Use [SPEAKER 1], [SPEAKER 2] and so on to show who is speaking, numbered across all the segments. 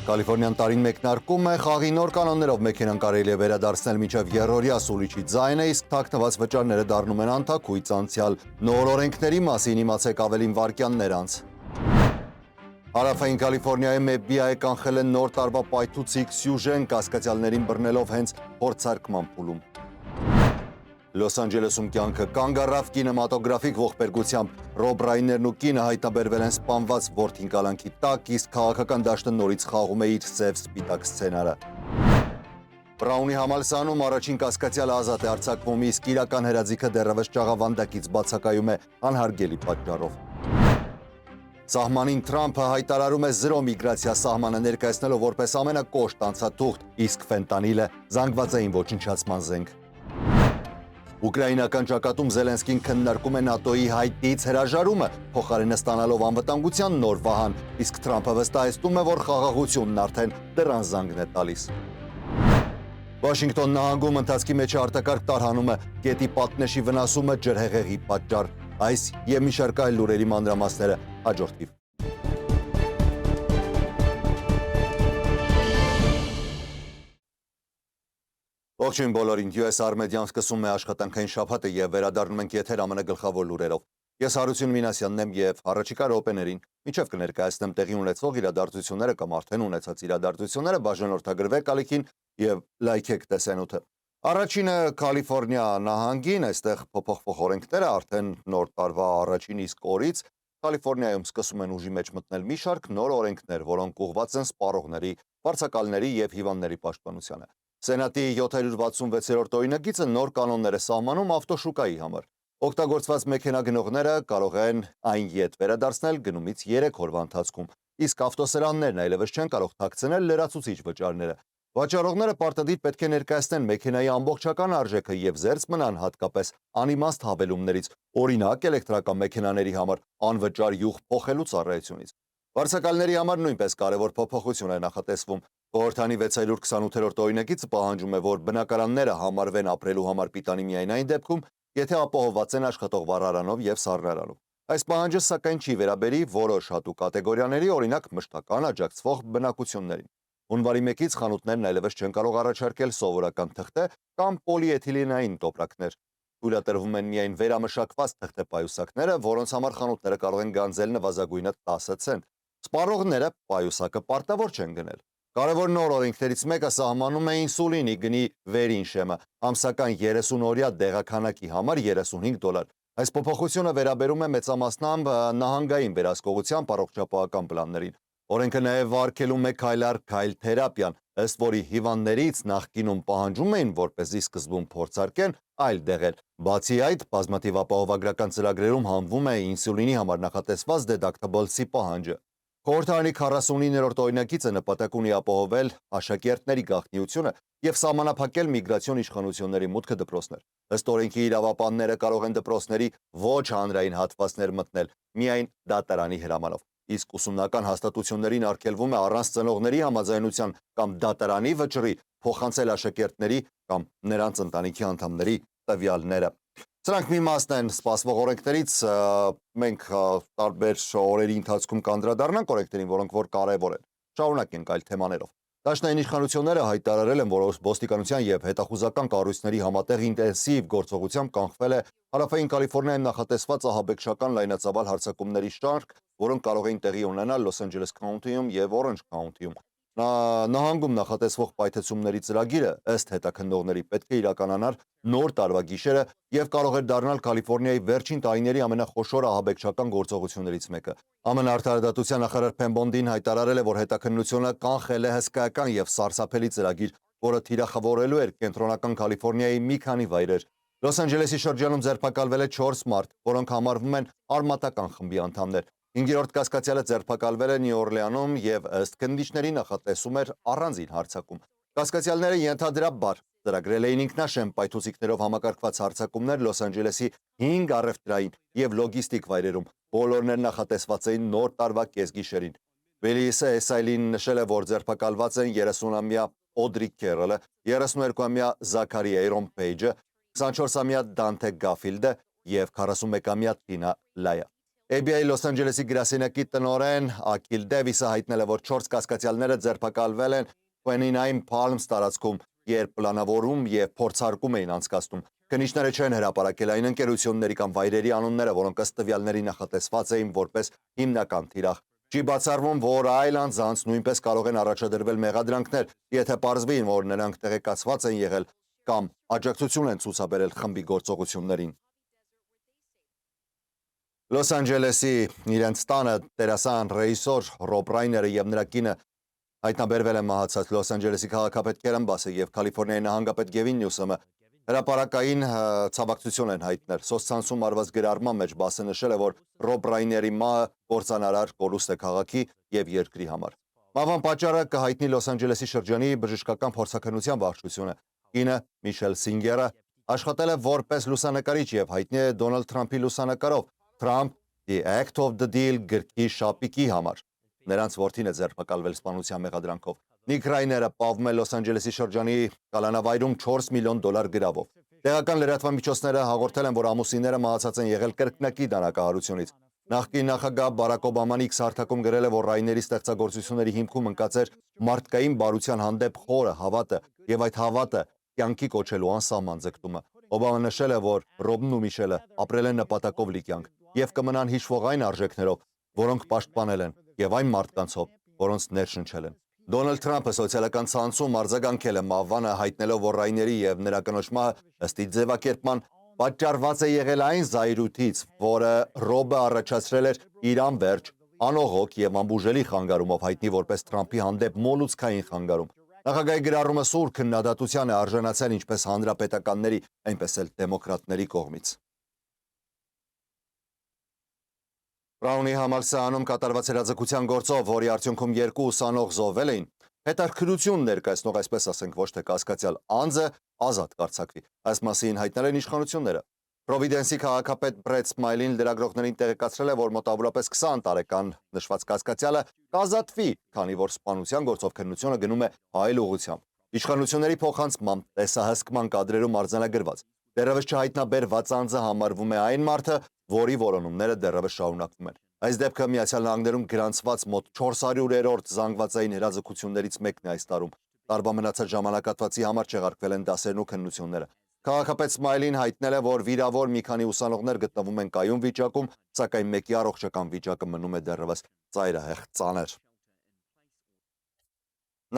[SPEAKER 1] Կալիֆորնիան տարին մեկնարկում է, խաղի նոր կանոններով մեքենան կարելի է վերադարձնել մինչև երրորդյա սուլիչի ձայնը, իսկ թաքնված վճարները դառնում են անթաքույց անցյալ նոր օրենքների մասին իմացեք ավելին վայրկյաններ անց։ Հարավային Կալիֆորնիայում FBI-ը կանխել են նոր տարվա պայթուցիկ սյուժեն կասկածյալներին բռնելով հենց փորձարկման փուլում։ Լոս Անջելեսում կյանքը կանգ առավ կինեմատոգրաֆիկ ողբերգությամբ, Ռոբ Ռայներն ու կինը հայտնաբերվել են սպանված որդին կալանքի տակ, իսկ քաղաքական դաշտը նորից խաղում է իր սև-սպիտակ սցենարը։ Բրաունի համալսարանում առաջին կասկածյալը ազատ է արձակվում, իսկ իրական հրաձիգը դեռևս ճաղավանդակից բացակայում է անհարգելի պատճառով։ Սահմանին Թրամփը հայտարարում է զրո միգրացիա սահմանը ներկայացնելով որպես ամենակոշտ անցաթուղթ, իսկ ֆենտանիլը զանգվածային ոչնչացման զենք։ Ուկրաինական ճակատում Զելենսկին քննարկում է ՆԱՏՕ-ի հայտից հրաժարումը, փոխարենը ստանալով անվտանգության նոր վահան, իսկ Թրամփը վստահեցնում է, որ խաղաղությունն արդեն դռան զանգն է տալիս։ Վաշինգտոն նահանգում ընթացքի մեջ արտակարգ տարհանումը, գետի պատնեշի վնասումը, ջրհեղեղի պատճառ։ Այս եւ մի շարք այլ լուրերի մանրամասները հաջորդիվ։ Ողջույն բոլորին, US Armedian սկսում է աշխատանքային շաբաթը եւ վերադառնում ենք եթեր ԱՄՆ գլխավոր լուրերով։ Ես Հարություն Մինասյանն եմ եւ առաջիկա րոպեներին միջև կներկայացնեմ տեղի ունեցող իրադարձությունները կամ արդեն ունեցած իրադարձությունները, բաժանորդագրվեք ալիքին եւ լայքեք տեսանյութը։ Առաջինը Կալիֆորնիա նահանգին, այստեղ փոփոխվող օրենքները արդեն նոր տարվա առաջին իսկ օրից Կալիֆորնիայում սկսում են ուժի մեջ մտնել մի շարք նոր օրենքներ, որոնք ուղղված են սպառողների, վարձակալների եւ հիվանդների պաշտպանությանը։ Սենատի 766-րդ օրինագիծը նոր կանոններ է սահմանում ավտոշուկայի համար։ Օգտագործված մեքենա գնողները կարող են այն ետ վերադարձնել գնումից 3 օրվա ընթացքում, իսկ ավտոսերաններն այլևս չեն կարող թաքցնել լրացուցիչ վճարները։ Վաճառողները պարտադիր պետք է ներկայացնեն մեքենայի ամբողջական արժեքը եւ զերծ մնան հատկապես անիմաստ հավելումներից, օրինակ էլեկտրական մեքենաների համար անվճար յուղ փոխելու ծառայությունից։ Վարձակալների համար նույնպես կարևոր փոփոխություն է նախատեսվում։ Խորհրդանի 628-րդ օրինագիծը պահանջում է, որ բնակարանները համարվեն ապրելու համար պիտանի միայն այն դեպքում, եթե ապահովված են աշխատող վառարանով եւ սառնարանով։ Այս պահանջը սակայն չի վերաբերի որոշ հատուկ կատեգորիաների, օրինակ մշտական աջակցվող բնակություններին։ Հունվարի 1-ից խանութներն այլևս չեն կարող առաջարկել սովորական թղթե կամ պոլիէթիլենային տոպրակներ։ Թույլատրվում են միայն վերամշակված թղթե պայուսակները, որոնց համար խանութները կարող են գանձել նվազագույնը 10 ցենտ։ Սպառողները պայուսակը պարտավոր չեն գնել։ Կարևոր նոր օրենքներից մեկը սահմանում է ինսուլինի գնի վերին շեմը, ամսական 30-օրյա դեղաքանակի համար $35։ Այս փոփոխությունը վերաբերում է մեծամասնամբ նահանգային վերահսկողությամբ առողջապահական պլաններին։ Օրենքը նաև վարկելում է քայլ առ քայլ թերապիան, ըստ որի հիվանդներից նախկինում պահանջում էին, որպեսզի սկզբում փորձարկեն այլ դեղեր։ Բացի այդ, բազմաթիվ ապահովագրական ծրագրերում հանվում է ինսուլինի համար նախատեսված դեդակտաբլսի պահանջը։ Խորհրդարանի 49-րդ օրինագիծը նպատակ ունի ապահովել աշակերտների գաղտնիությունը եւ սահմանափակել միգրացիոն իշխանությունների մուտքը դպրոցներ։ Ըստ օրենքի իրավապանները կարող են դպրոցների ոչ հանրային հատվածներ մտնել միայն դատարանի հրամանով, իսկ ուսումնական հաստատություններին արգելվում է առանց ծնողների համաձայնության կամ դատարանի վճռի փոխանցել աշակերտների կամ նրանց ընտանիքի անդամների տվյալները։ Սրանք մի մասն են սպասվող օրենքներից, մենք տարբեր օրերի ընթացքում կանդրադառնանք օրենքներին, որոնք որ կարևոր են։ Շարունակենք այլ թեմաներով։ Դաշնային իշխանությունները հայտարարել են, որ ոստիկանության եւ հետախուզական կառույցների համատեղ ինտենսիվ գործողությամբ կանխվել է Հարավային Կալիֆորնիայում նախատեսված ահաբեկչական լայնածավալ հարձակումների շարք, որոնք կարող էին տեղի ունենալ Լոս Անջելես քաունթիում եւ Օրանջ քաունթիում։ Նահանգում նախատեսվող պայթեցումների ծրագիրը ըստ հետաքննողների պետք է իրականանար նոր տարվա գիշերը եւ կարող էր դառնալ Կալիֆորնիայի վերջին տարիների ամենախոշոր ահաբեկչական գործողություններից մեկը։ ԱՄՆ արդարադատության նախարար Փեմ Բոնդին հայտարարել է, որ հետաքննությունը կանխել է հսկայական եւ սարսափելի ծրագիր, որը թիրախավորելու էր կենտրոնական Կալիֆորնիայի մի քանի վայրեր։ Լոս Անջելեսի շրջանում ձերբակալվել է 4 մարդ, որոնք համարվում են արմատական խմբի անդամներ։ 5-րդ կասկածյալը ձերբակալվել է Նյու Օրլեանում եւ ըստ քննիչների նախատեսում էր առանձին հարձակում։ Կասկածյալները ենթադրաբար ծրագրել էին ինքնաշեմ պայթուցիկներով համակարգված հարձակումներ Լոս Անջելեսի 5 առևտրային եւ լոգիստիկ վայրերում։ Բոլորն են նախատեսված էին նոր տարվա կեսգիշերին։ Բելիսը Էսայլին նշել է, որ ձերբակալված են 30-ամյա Օդրի Քերոլը, 32-ամյա Զաքարի Էյրոն Փեյջը, 24-ամյա Դանթե Գաֆիլդը եւ 41-ամյա Թինա Լայա։ ABA Լոս Անջելեսի գրասենյակի տնօրեն Ակիլ Դեվիսը հայտնել է, որ 4 կասկածյալները ձերբակալվել են 29 Palms տարածքում, երբ պլանավորում եւ փորձարկում էին անցկացնում։ Քննիչները չեն հրապարակել այն ընկերությունների կամ վայրերի անունները, որոնք ըստ տվյալների նախատեսված էին որպես հիմնական թիրախ։ Չի բացառվում, որ այլ անձանց նույնպես կարող են առաջադրվել մեղադրանքներ, եթե պարզվի, որ նրանք տեղեկացված են եղել կամ աջակցություն են ցուցաբերել խմբի գործողություններին։ Լոս Անջելեսի իրենց տանը դերասան ռեժիսոր Ռոբ Ռայները եւ նրա կինը հայտնաբերվել են մահացած։ Լոս Անջելեսի քաղաքապետ Քերեն Բասը եւ Կալիֆոռնիայի նահանգապետ Գևին Նյուսոմը հրապարակային ցավակցություն են հայտնել։ Սոցցանցում արված գրառման մեջ Բասը նշել է, որ Ռոբ Ռայների մահը կործանարար կորուստ է քաղաքի եւ երկրի համար։ Մահվան պատճառը կհայտնի Լոս Անջելեսի շրջանի բժշկական փորձաքննության վարչությունը։ Կինը Միշել Սինգերը աշխատել է որպես լուսանկարիչ եւ հայտնի է Դոնալդ Թրամփի լուսանկարով Trump The Act of the Deal գրքի շապիկի համար։ Նրանց որդին է ձերբակալվել սպանության մեղադրանքով։ Նիկ Ռայները պահվում է Լոս Անջելեսի շրջանի կալանավայրում $4 միլիոն գրավով։ Տեղական լրատվամիջոցները հաղորդել են, որ ամուսինները մահացած են եղել կրկնակի դանակահարությունից։ Նախկին նախագահ Բարակ Օբաման X հարթակում գրել է, որ Ռայների ստեղծագործությունների հիմքում ընկած էր մարդկային բարության հանդեպ խորը հավատը եւ այդ հավատը կյանքի կոչելու անսահման ձգտումը։ Օբաման նշել է, որ Ռոբն ու Միշելը ապրել են նպատակով լի կյանք եւ կմնան հիշվող այն արժեքներով, որոնք պաշտպանել են, եւ այն մարդկանցով, որոնց ներշնչել են։ Դոնալդ Թրամփը սոցիալական ցանցում արձագանքել է մահվանը, հայտնելով, որ Ռայների եւ նրա կնոջ մահը ըստ իր ձևակերպման պատճառված է եղել այն զայրույթից, որը Ռոբը առաջացրել էր իր անվերջ, անողոք եւ անբուժելի խանգարումով, հայտնի որպես Թրամփի հանդեպ մոլուցքային խանգարում։ Նախագահի գրառումը սուր քննադատության է արժանացել ինչպես հանրապետականների, այնպես էլ դեմոկրատների կողմից։ Բրաունի համալսարանում կատարված հրաձգության գործով, որի արդյունքում 2 ուսանող զոհվել էին, հետաքրքրություն ներկայացնող, այսպես ասենք, ոչ թե կասկածյալ անձը ազատ կարձակվի։ Այս մասին հայտնել են իշխանությունները։ Պրովիդենսի քաղաքապետ Բրեդ Սմայլին լրագրողներին տեղեկացրել է, որ մոտավորապես 20 տարեկան նշված կասկածյալը կազատվի, քանի որ սպանության գործով քննությունը գնում է այլ ուղղությամբ։ Իշխանությունների փոխանցմամբ տեսահսկման կադրերում արձանագրված դեռևս չհայտնաբերված անձը համարվում է այն մարդը, որի որոնումները դեռևս շարունակվում են։ Այս դեպքը Միացյալ Նահանգներում գրանցված մոտ 400-րդ զանգվածային հրաձգություններից մեկն է այս տարում։ Տարվա մնացած ժամանակահատվածի համար չեղարկվել են դասերն ու քննությունները։ Քաղաքապետ Սմայլին հայտնել է, որ վիրավոր մի քանի ուսանողներ գտնվում են կայուն վիճակում, սակայն մեկի առողջական վիճակը մնում է դեռևս ծայրահեղ ծանր։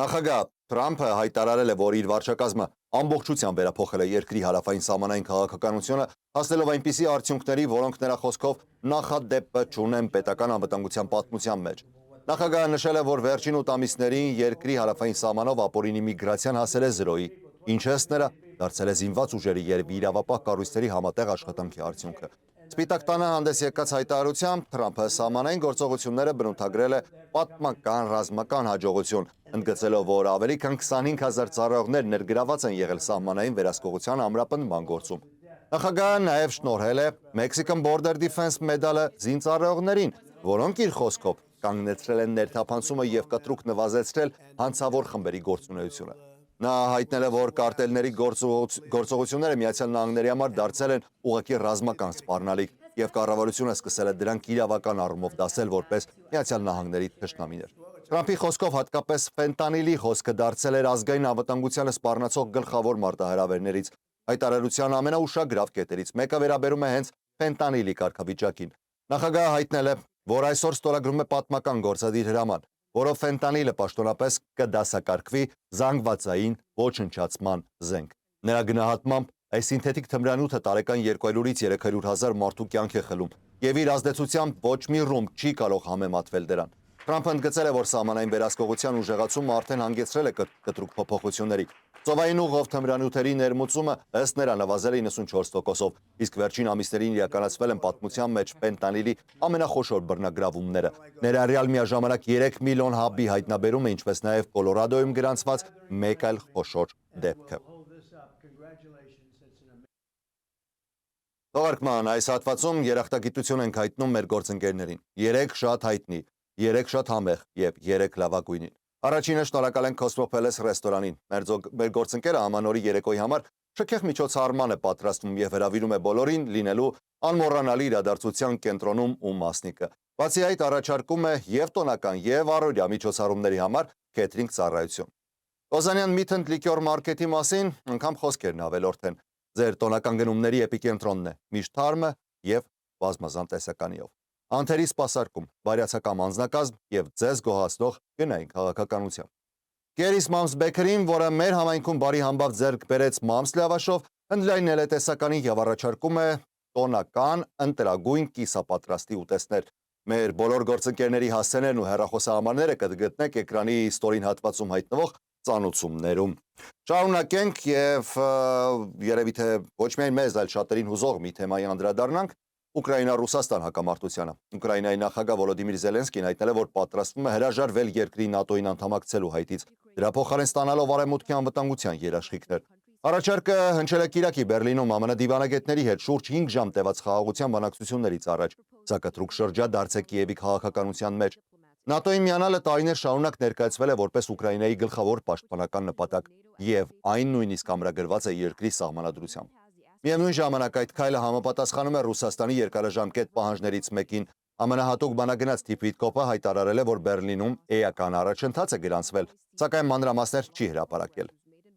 [SPEAKER 1] Նախագահ Թրամփը հայտարարել է, որ իր վարչակազմը ամբողջությամբ վերափոխել է երկրի հարավային սահմանային քաղաքականությունը, հասնելով այնպիսի արդյունքների, որոնք նրա խոսքով նախադեպը չունեն պետական անվտանգության պատմության մեջ։ Նախագահը նշել է, որ վերջին 8 ամիսներին երկրի հարավային սահմանով ապօրինի միգրացիան հասել է 0-ի, ինչը ըստ նրա դարձել է զինված ուժերի եւ իրավապահ կառույցների համատեղ աշխատանքի արդյունքը։ Սպիտակ տանը հանդես եկած հայտարարությամբ Թրամփը սահմանային գործողությունները բնութագրել է պատմական ռազմական հաջողություն, ընդգծելով, որ ավելի քան 25,000 ծառայողներ ներգրաված են եղել սահմանային վերահսկողության ամրապնդման գործում։ Նախագահը նաև շնորհել է Mexican Border Defense մեդալը զինծառայողներին, որոնք իր խոսքով կանգնեցրել են ներթափանցումը եւ կտրուկ նվազեցրել հանցավոր խմբերի գործունեությունը։ Նա հայտնել է, որ կարտելների գործողությունները Միացյալ Նահանգների համար դարձել են ուղղակի ռազմական սպառնալիք եւ կառավարությունը սկսել է դրանք իրավական առումով դասել որպես Միացյալ Նահանգների թշնամիներ։ Թրամփի խոսքով հատկապես ֆենտանիլի խոսքը դարձել էր ազգային անվտանգությանը սպառնացող գլխավոր մարտահրավերներից։ Հայտարարության ամենաուշագրավ կետերից մեկը վերաբերում է հենց ֆենտանիլի կարգավիճակին։ Նախագահը հայտնել է, որ այսօր ստորագրում է պատմական գործադիր հրաման, որով ֆենտանիլը պաշտոնապես կդասակարգվի զանգվածային ոչնչացման զենք։ Նրա գնահատմամբ այս սինթետիկ թմրանյութը տարեկան 200-ից 300,000 մարդու կյանք է խլում եւ իր ազդեցությամբ ոչ մի ռումբ չի կարող համեմատվել դրան։ Թրամփը ընդգծել է, որ սահմանային վերահսկողության ուժեղացումը արդեն հանգեցրել է կտրուկ փոփոխությունների։ Ծովային ուղով թմրանյութերի ներմուծումը ըստ նրա նվազել է 94%-ով, իսկ վերջին ամիսներին իրականացվել են պատմության մեջ ֆենտանիլի ամենախոշոր բռնագրավումները։ Ներառյալ միաժամանակ 3 միլիոն հաբի հայտնաբերումը, ինչպես նաև Կոլորադոյում գրանցված մեկ այլ խոշոր դեպքը։ Թողարկման այս հատվածում երախտագիտություն ենք հայտնում մեր գործընկերներին։ 3 շատ հայտնի, 3 շատ համեղ եւ 3 լավագույնին։ Առաջինը շնորհակալ ենք Cosmopolis ռեստորանին։ Մեր գործընկերը ամանորի երեկոյի համար շքեղ միջոցառման է պատրաստվում եւ հրավիրում է բոլորին լինելու անմոռանալի իրադարձության կենտրոնում ու մասնիկը։ Բացի այդ առաջարկում է եւ տոնական եւ առօրյա միջոցառումների համար քեթրինգ ծառայություն։ Օզանյան Meet and Liquor մարքեթի մասին անգամ խոսքերն ավելորդ են։ Ձեր տոնական գնումների էպիկենտրոնն է, միշտ թարմը եւ բազմազան տեսականիով։ Անթերի սպասարկում, բարյացակամ անձնակազմ եւ ձեզ գոհացնող գնային քաղաքականությամբ։ Գերիս Մամս Բեքերին, որը մեր համայնքում բարի համբավ ձեռք բերեց Մամս լավաշով, ընդլայնել է տեսականին եւ առաջարկում է տոնական ընտրագույն կիսապատրաստի ուտեստներ։ Մեր բոլոր գործընկերների հասցեներն ու հեռախոսահամարները կգտնեք էկրանի ստորին հատվածում հայտնվող ծանուցումներում։ Շարունակենք եւ երևի թե ոչ միայն մեզ, այլ շատերին հուզող մի թեմայի անդրադառնանք Ուկրաինա-Ռուսաստան հակամարտությանը։ Ուկրաինայի նախագահ Վոլոդիմիր Զելենսկին հայտնել է, որ պատրաստվում է հրաժարվել երկրի ՆԱՏՕ-ին անդամակցելու հայտից, դրա փոխարեն ստանալով արևմուտքի անվտանգության երաշխիքներ։ Առաջարկը հնչել է Կիրակի Բերլինում ԱՄՆ դիվանագետների հետ շուրջ 5 ժամ տևած խաղաղության բանակցություններից առաջ, սա կտրուկ շրջադարձ է Կիևի քաղաքականության մեջ։ ՆԱՏՕ-ին միանալը տարիներ շարունակ ներկայացվել է որպես Ուկրաինայի գլխավոր պաշտպանական նպատակ, եւ այն նույնիսկ ամրագրված է երկրի սահմանադրությամբ։ Միևնույն ժամանակ այդ քայլը համապատասխանում է Ռուսաստանի երկարաժամկետ պահանջներից մեկին։ ԱՄՆ հատուկ բանագնաց Տիպվիտկոպը հայտարարել է, որ Բերլինում էական առաջընթաց է գրանցվել, սակայն մանրամասներ չի հրապարակել։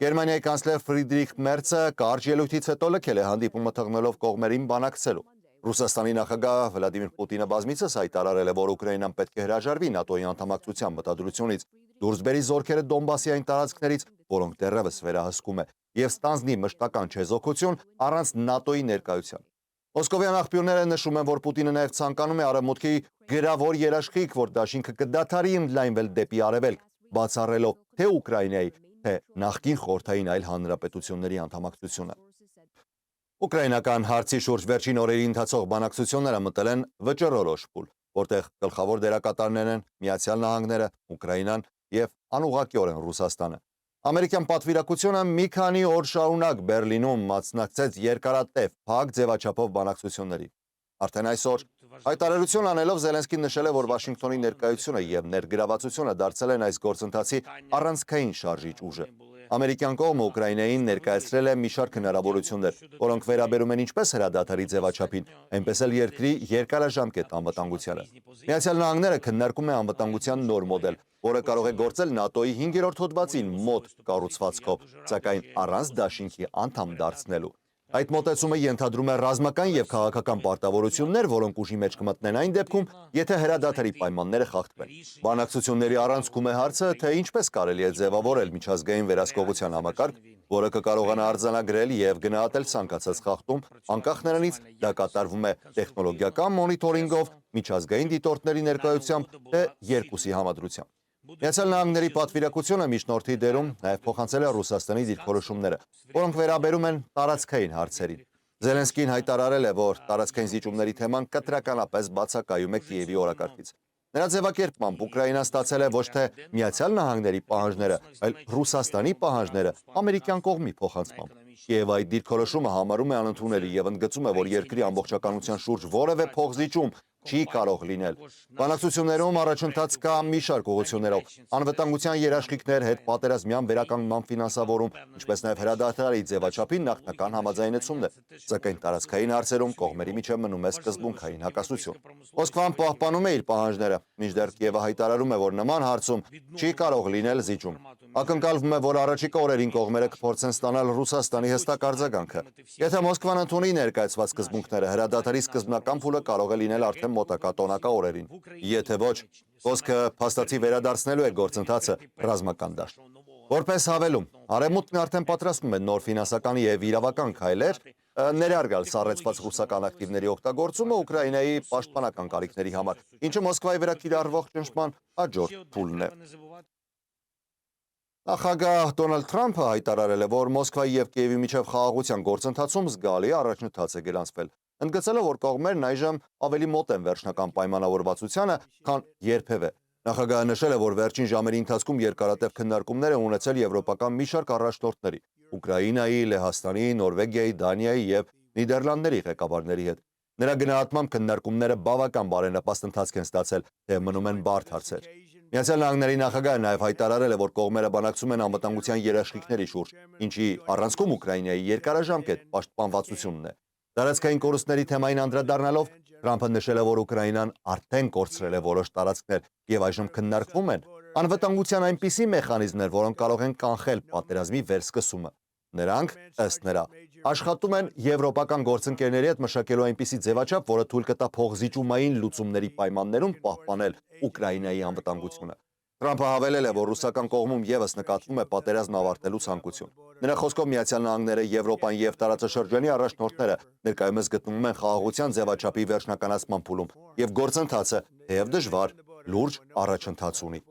[SPEAKER 1] Գերմանիայի կանցլեր Ֆրիդրիխ Մերցը կարճ ելույթից հետո լքել է հանդիպումը թողնելով կողմերին բանակցելու։ Ռուսաստանի նախագահ Վլադիմիր Պուտինը բազմիցս հայտարարել է, որ Ուկրաինան պետք է հրաժարվի ՆԱՏՕ-ի անդամակցության մտադրությունից, դուրս բերի զորքերը Դոնբասի այն տարածքներից, որոնք դեռևս վերահսկում է, եւ ստանձնի մշտական չեզոքություն առանց ՆԱՏՕ-ի ներկայության։ Մոսկովյան աղբյուրները նշում են, որ Պուտինը նաև ցանկանում է արևմուտքի գրավոր երաշխիք, որ դաշինքը կդադարի ընդլայնվել դեպի արևելք, բացառելով թե Ուկրաինայի, թե նախկին խորհրդային այլ հանրապետությունների անդամակցությունը։ Ուկրաինական հարցի շուրջ վերջին օրերի ընթացող բանակցությունները մտել են վճռորոշ փուլ, որտեղ գլխավոր դերակատարներն են Միացյալ Նահանգները, Ուկրաինան եւ անուղղակիորեն Ռուսաստանը։ Ամերիկյան պատվիրակությունը մի քանի օր շարունակ Բերլինում մասնակցեց երկարատև փակ ձևաչափով բանակցությունների։ Արդեն այսօր հայտարարություն անելով Զելենսկին նշել է, որ Վաշինգտոնի ներկայությունը եւ ներգրավվածությունը դարձել են այս գործընթացի առանցքային շարժիչ ուժը։ Ամերիկյան կողմը Ուկրաինային ներկայացրել է մի շարք հնարավորություններ, որոնք վերաբերում են ինչպես հրադադարի ձևաչափին, այնպես էլ երկրի երկարաժամկետ անվտանգությանը։ Միացյալ Նահանգները քննարկում է անվտանգության նոր մոդել, որը կարող է գործել ՆԱՏՕ-ի 5-րդ հոդվածին մոտ կառուցվածքով, սակայն առանց դաշինքի անդամ դարձնելու։ Այդ մոտեցումը ենթադրում է ռազմական եւ քաղաքական պարտավորություններ, որոնք ուժի մեջ կմտնեն այն դեպքում, եթե հրադադարի պայմանները խախտվեն։ Բանակցությունների առանցքում է հարցը, թե ինչպես կարելի է ձևավորել միջազգային վերահսկողության համակարգ, որը կկարողանա արձանագրել եւ գնահատել ցանկացած խախտում, անկախ նրանից դա կատարվում է տեխնոլոգիական մոնիթորինգով, միջազգային դիտորդների ներկայությամբ, թե երկուսի համադրությամբ։ Միացյալ Նահանգների պատվիրակությունը միջնորդի դերում նաև փոխանցել է Ռուսաստանի դիրքորոշումները, որոնք վերաբերում են տարածքային հարցերին։ Զելենսկին հայտարարել է, որ տարածքային զիջումների թեման կտրականապես բացակայում է Կիևի օրակարգից։ Նրա ձևակերպմամբ Ուկրաինան ստացել է ոչ թե Միացյալ Նահանգների պահանջները, այլ Ռուսաստանի պահանջները ամերիկյան կողմի փոխանցմամբ։ Եվ այդ դիրքորոշումը համարում է անընդունելի եւ ընդգծում է, որ երկրի ամբողջականության շուրջ որևէ փոխզիջում չի կարող լինել։ Բանակցություններում առաջընթաց կա մի շարք ուղղություններով, անվտանգության երաշխիքներ, հետ պատերազմյան վերականգնման ֆինանսավորում, ինչպես նաև հրադադարի ձևաչափի նախնական համաձայնեցումն է, սակայն տարածքային հարցերում կողմերի միջև մնում է սկզբունքային հակասություն։ Մոսկվան պահպանում է իր պահանջները, մինչդեռ Կիևը հայտարարում է, որ նման հարցում չի կարող լինել զիջում։ Ակնկալվում է, որ առաջիկա օրերին կողմերը կփորձեն ստանալ Ռուսաստանի հստակ արձագանքը։ Եթե Մոսկվան ընդունի ներկայացված սկզբունքները, հրադադարի սկզբնական փուլը կարող է լինել արդեն մոտակա տոնակա օրերին։ Եթե ոչ, խոսքը փաստացի վերադարձնելու է գործընթացը ռազմական դաշտ։ Որպես հավելում, Արևմուտքն արդեն պատրաստվում է նոր ֆինանսական եւ իրավական քայլեր, ներառյալ սառեցված ռուսական ակտիվների օգտագործումը Ուկրաինայի պաշտպանական կարիքների համար, ինչը Մոսկվայի վրա կիրառվող ճնշման հաջորդ փուլն է։ Նախագահ Դոնալդ Թրամփը հայտարարել է, որ Մոսկվայի եւ Կիևի միջև խաղաղության գործընթացում զգալի առաջընթաց է գրանցվել, ընդգծելով, որ կողմերն այժմ ավելի մոտ են վերջնական պայմանավորվածությանը, քան երբևէ։ Նախագահը նշել է, որ վերջին ժամերի ընթացքում երկարատև քննարկումներ են ունեցել եվրոպական մի շարք առաջնորդների՝ Ուկրաինայի, Լեհաստանի, Նորվեգիայի, Դանիայի եւ Նիդերլանդների ղեկավարների հետ։ Նրա գնահատմամբ քննարկումները բավական բարենպաստ ընթացք են ստացել, թե մնում են բարդ հարցեր։ Միացյալ Նահանգների նախագահը նաև հայտարարել է, որ կողմերը բանակցում են անվտանգության երաշխիքների շուրջ, ինչի առանցքում Ուկրաինայի երկարաժամկետ պաշտպանվածությունն է։ Տարածքային կորուստների թեմային անդրադառնալով Թրամփը նշել է, որ Ուկրաինան արդեն կորցրել է որոշ տարածքներ եւ այժմ քննարկվում են անվտանգության այնպիսի մեխանիզմներ, որոնք կարող են կանխել պատերազմի վերսկսումը։ Նրանք, ըստ նրա, աշխատում են եվրոպական գործընկերների հետ մշակելու այնպիսի ձևաչափ, որը թույլ կտա փոխզիջումային լուծումների պայմաններում պահպանել Ուկրաինայի անվտանգությունը։ Թրամփը հավելել է, որ ռուսական կողմում եւս նկատվում է պատերազմ ավարտելու ցանկություն։ Նրա խոսքով Միացյալ Նահանգները, Եվրոպան եւ տարածաշրջանի առաջնորդները ներկայումս գտնվում են խաղաղության ձևաչափի վերջնականացման փուլում եւ գործընթացը, թեև դժվար, լուրջ առաջընթաց ունի։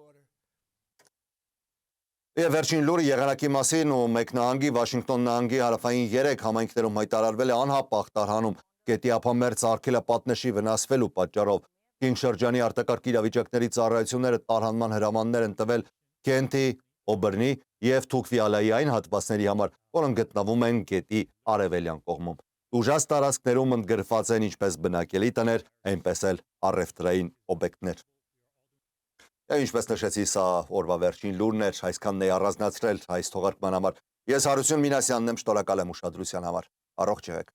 [SPEAKER 1] Եվ վերջին լուրը եղանակի մասին ու մեկ նահանգի Վաշինգտոն նահանգի հարավային 3 համայնքներում հայտարարվել է անհապաղ տարհանում գետի ափամերձ արգելը պատնեշի վնասվելու պատճառով։ Կինգ շրջանի արտակարգ իրավիճակների ծառայությունները տարհանման հրամաններ են տվել Քենթի, Օբերնի եւ Թուքվիալայի այն հատվածների համար, որոնք գտնվում են գետի արևելյան կողմում։ Ուժած տարածքներում ընդգրկված են ինչպես բնակելի տներ, այնպես էլ առևտրային օբյեկտներ։ Ինչպես նշեցի, սա օրվա վերջին լուրն էր, այսքանն էի առանձնացրել այս թողարկման համար։ Ես Հարություն Մինասյանն եմ, շնորհակալ եմ ուշադրության համար։ Առողջ եղեք։